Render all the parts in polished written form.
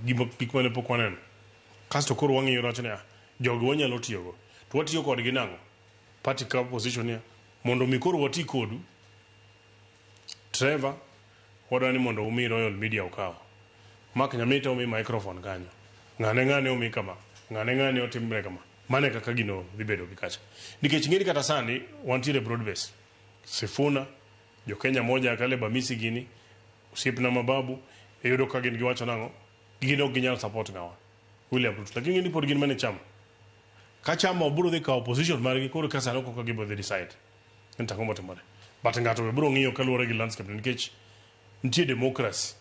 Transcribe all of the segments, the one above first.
gik mane pok waneno. Kasto koro wang'iyo rachne jogi wanyalo tiyogo. To watiyo kodgi nang'o? Party ka position ya mondo mi koro wati kodu. Trevor wadwani mondo umi Royal Media ukaw. Mak Nyamita umi microphone kanyo. Ng'ane umi kama. Ng'ane otimre kama. Mane kaka gino dhi bedo gi kacha. Nikech ng'eni kata sani wantiere broad base. Sifuna, jo Kenya moja kale Bamisi gini, Usiepna Mababu, yudo ka gin giwacho nang'o, gino ginyal support ngawa. William Ruto. Lakini ng'eni pod gin mane chama. Ka chama obiro dhi kawo position margi koro ka sano kaka gibo dhi decide. En tako motimore. But ng'ato be biro ng'iyo kaluwore gi landscape nikech nitie democracy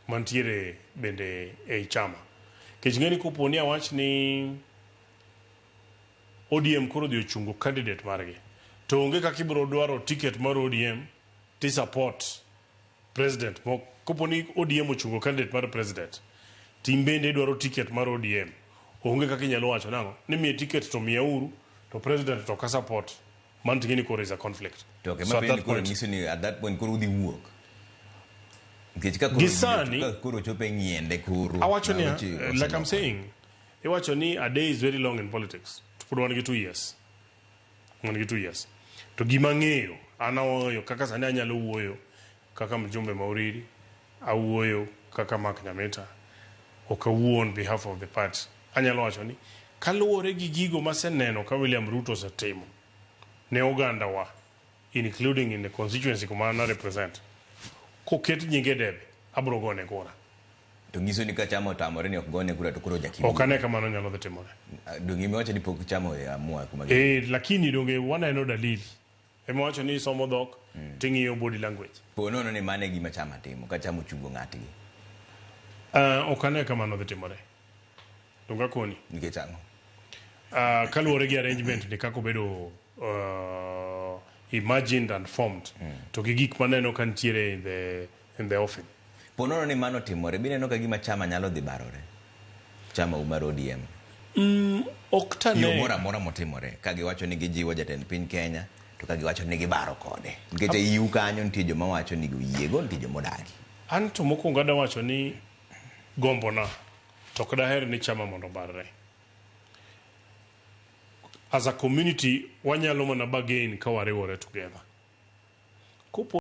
mantiere bende ei chama. Nikech ng'eni koponi awach ni ODM koro dhi ochungo candidate margi. To onge kaka ibiro dwaro ticket mar ODM ti support president. Koponi ODM ochungo candidate mar president. Tim bende dwaro ticket mar ODM. Onge kaka inyalo wacho nang'o ni miye ticket to miya uru to president to ka support. Man tingini koro is a conflict. To okay, so at that point, at that point koro udhi wuok. Gisani koro chope ngiende koro. Awacho ni like I'm saying, iwacho ni a day is very long in politics. Pod wan gi 2 years. Wan gi 2 years. To gima ng'eyo, anawoyo kaka sani anyalo wuoyo kaka mjumbe Mauridi, awuoyo kaka Mak Nyamita, okawuo on behalf of the party. Anyalo wacho ni kaluwore gi gigo maseneno ka William Ruto setimo ne oganda wa, including in the constituency kuma na represent, koket nyinge debe abro gone kura. To ngiso ni ka chama tamore ni ok gone kura to koro jakini. Okane kamano nyalo dhi timore. Donge imewacho ni pok chama amua kuma. Lakini donge waneno dalili. Emewacho ni somo dhok ting'iyo body language. Ponono ni mane gima chama timo ka chama chungo ng'atgi. Okane kamano dhi timore. Donga koni. Nikech ang'o? Kaluwore gi arrangement ni kako bedo imagined and formed. To gi gik maneno kantiere in the offing. Ponono ni mano timore, bineno ka gima chama nyalo dhi barore. Chama umar ODM. Oktane. Yo mora motimore. Ka giwacho ni gijiwo jatend piny Kenya, to ka giwacho ni gibaro kode. Nikech iu kanyo nitie joma wacho ni goyiego, nitie joma odagi. An to mokwongo adawacho ni gombona to ok daher ni chama mondo barre. As a community, wanyalo mana bargain ka wariwore together.